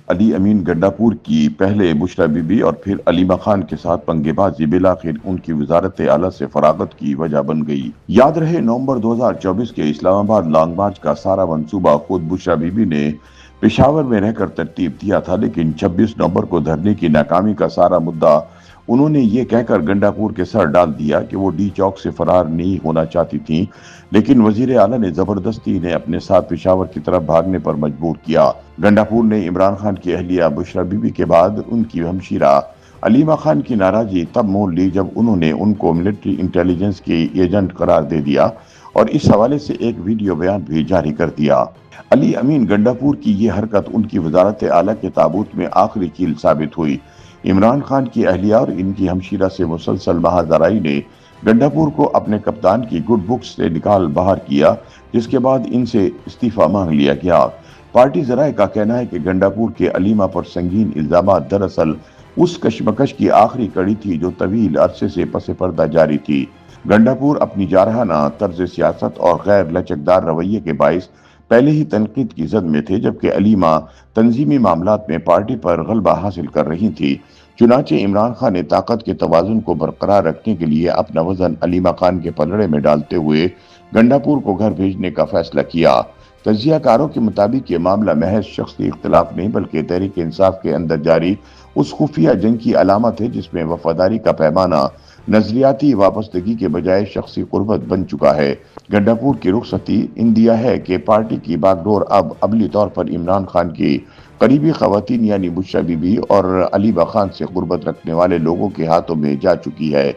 علی امین گنڈاپور کی پہلے بشرا be be اور پھر علیمہ خان کے ساتھ پنگے بازی بالآخر ان کی وزارت اعلیٰ سے فراغت کی وجہ بن گئی۔ یاد رہے نومبر 2024 کے اسلام آباد لانگ مارچ کا سارا منصوبہ خود بشرا بی بی نے پشاور میں رہ کر ترتیب دیا تھا، لیکن 26 نومبر کو دھرنے کی ناکامی کا سارا مدعا انہوں نے یہ کہہ کر گنڈاپور کے سر ڈال دیا کہ وہ ڈی چوک سے فرار نہیں ہونا چاہتی تھیں، لیکن وزیر اعلیٰ نے زبردستی انہیں اپنے ساتھ پشاور کی طرف بھاگنے پر مجبور کیا۔ گنڈاپور نے عمران خان کی اہلیہ بشرا بی بی کے بعد ان کی ہمشیرہ علیمہ خان کی ناراضی تب مول لی جب انہوں نے ان کو ملٹری انٹیلیجنس کی ایجنٹ قرار دے دیا اور اس حوالے سے ایک ویڈیو بیان بھی جاری کر دیا۔ علی امین گنڈاپور کی یہ حرکت ان کی وزارت اعلیٰ کے تابوت میں آخری کیل ثابت ہوئی۔ عمران خان کی اہلیہ اور ان کی ہمشیرہ سے مسلسل مہاذرائی نے گنڈاپور کو اپنے کپتان کی گڈ بکس سے نکال باہر کیا، جس کے بعد ان سے استعفیٰ مانگ لیا گیا۔ پارٹی ذرائع کا کہنا ہے کہ گنڈاپور کے علیمہ پر سنگین الزامات دراصل اس کشمکش کی آخری کڑی تھی جو طویل عرصے سے پس پردہ جاری تھی۔ گنڈاپور اپنی جارحانہ طرز سیاست اور غیر لچکدار رویے کے باعث پہلے ہی تنقید کی زد میں تھے، جبکہ علیمہ تنظیمی معاملات میں پارٹی پر غلبہ حاصل کر رہی تھی۔ چنانچہ عمران خان نے طاقت کے توازن کو برقرار رکھنے کے لیے اپنا وزن علیمہ خان کے پلڑے میں ڈالتے ہوئے گنڈاپور کو گھر بھیجنے کا فیصلہ کیا۔ تجزیہ کاروں کے مطابق یہ معاملہ محض شخصی اختلاف نہیں بلکہ تحریک انصاف کے اندر جاری اس خفیہ جنگ کی علامت ہے جس میں وفاداری کا پیمانہ نظریاتی وابستگی کے بجائے شخصی قربت بن چکا ہے۔ گنڈاپور کی رخصتی اندیہ ہے کہ پارٹی کی باغ ڈور اب عملی طور پر عمران خان کی قریبی خواتین یعنی بشرا بی بی اور علیمہ خان سے قربت رکھنے والے لوگوں کے ہاتھوں میں جا چکی ہے۔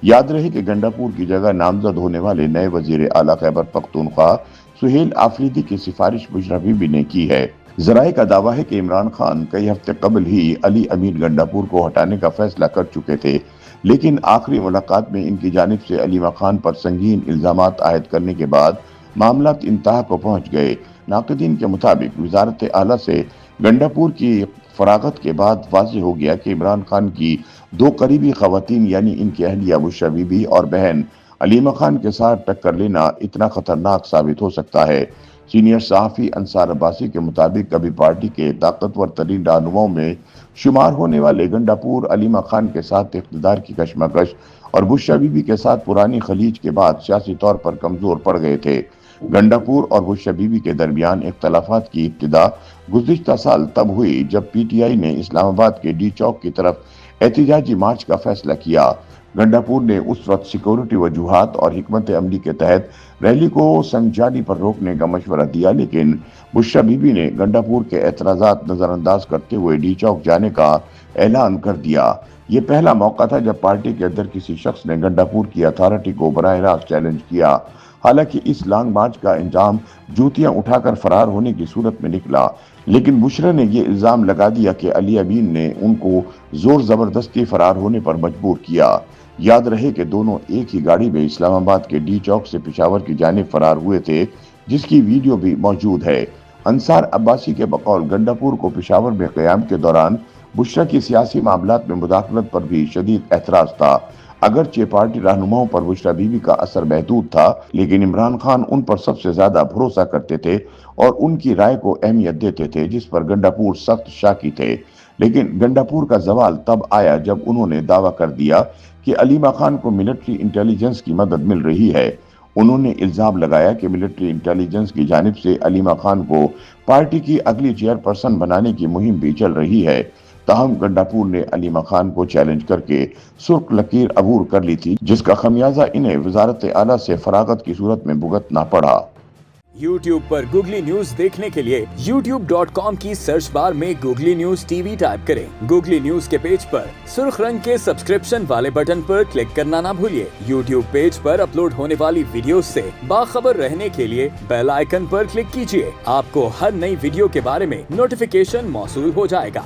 یاد رہے کہ گنڈاپور کی جگہ نامزد ہونے والے نئے وزیر اعلیٰ خیبر پختونخوا سہیل آفریدی کی سفارش بشرا بی بی نے کی ہے۔ ذرائع کا دعویٰ ہے کہ عمران خان کئی ہفتے قبل ہی علی امین گنڈاپور کو ہٹانے کا فیصلہ کر چکے تھے، لیکن آخری ملاقات میں ان کی جانب سے علیمہ خان پر سنگین الزامات عائد کرنے کے بعد معاملات انتہا کو پہنچ گئے۔ ناقدین کے مطابق وزارت اعلیٰ سے گنڈاپور کی فراغت کے بعد واضح ہو گیا کہ عمران خان کی دو قریبی خواتین یعنی ان کی اہلیہ بشرا بی بی اور بہن علیمہ خان کے ساتھ ٹکر لینا اتنا خطرناک ثابت ہو سکتا ہے۔ سینئر صحافی انصار عباسی کے مطابق کبھی پارٹی کے طاقتور ترین رہنماؤں میں شمار ہونے والے گنڈاپور علیمہ خان کے ساتھ اقتدار کی کشمکش اور بشرا بی بی کے ساتھ پرانی خلیج کے بعد سیاسی طور پر کمزور پڑ گئے تھے۔ گنڈاپور اور بشرا بی بی کے درمیان اختلافات کی ابتدا گزشتہ سال تب ہوئی جب پی ٹی آئی نے اسلام آباد کے ڈی چوک کی طرف احتجاجی مارچ کا فیصلہ کیا۔ گنڈاپور نے اس وقت سیکورٹی وجوہات اور حکمت عملی کے تحت ریلی کو سنجانی پر روکنے کا مشورہ دیا، لیکن بشرا بی بی نے گنڈاپور کے اعتراضات نظر انداز کرتے ہوئے ڈی چوک جانے کا اعلان کر دیا۔ یہ پہلا موقع تھا جب پارٹی کے اندر کسی شخص نے گنڈاپور کی اتھارٹی کو براہ راست چیلنج کیا۔ حالانکہ اس لانگ مارچ کا انجام جوتیاں اٹھا کر فرار ہونے کی صورت میں نکلا، لیکن بشرا نے یہ الزام لگا دیا کہ علی امین نے ان کو زور زبردستی فرار ہونے پر مجبور کیا۔ یاد رہے کہ دونوں ایک ہی گاڑی میں اسلام آباد کے ڈی چوک سے پشاور کی جانب فرار ہوئے تھے، جس کی ویڈیو بھی موجود ہے۔ انصار عباسی کے بقول گنڈاپور کو پشاور میں قیام کے دوران بشرا کی سیاسی معاملات میں مداخلت پر بھی شدید اعتراض تھا۔ اگرچہ پارٹی رہنماؤں پر بشرا بی بی کا اثر محدود تھا، لیکن عمران خان ان پر سب سے زیادہ بھروسہ کرتے تھے اور ان کی رائے کو اہمیت دیتے تھے، جس پر گنڈاپور سخت شاکی تھے۔ لیکن گنڈاپور کا زوال تب آیا جب انہوں نے دعویٰ کر دیا کہ علیمہ خان کو ملٹری انٹیلیجنس کی مدد مل رہی ہے۔ انہوں نے الزام لگایا کہ ملٹری انٹیلیجنس کی جانب سے علیمہ خان کو پارٹی کی اگلی چیئرپرسن بنانے کی مہم بھی چل رہی ہے۔ تاہم گنڈاپور نے علیمہ خان کو چیلنج کر کے سرخ لکیر عبور کر لی تھی، جس کا خمیازہ انہیں وزارت اعلیٰ سے فراغت کی صورت میں بھگتنا پڑا۔ یوٹیوب پر گوگلی نیوز دیکھنے کے لیے youtube.com کی سرچ بار میں googly news T V type کریں۔ گوگلی نیوز کے پیج پر سرخ رنگ کے سبسکرپشن والے بٹن پر کلک کرنا نہ بھولیے۔ یوٹیوب پیج پر اپلوڈ ہونے والی ویڈیوز سے باخبر رہنے کے لیے بیل آئیکن پر کلک کیجیے۔ آپ کو ہر نئی ویڈیو کے بارے میں نوٹیفیکیشن موصول ہو جائے گا۔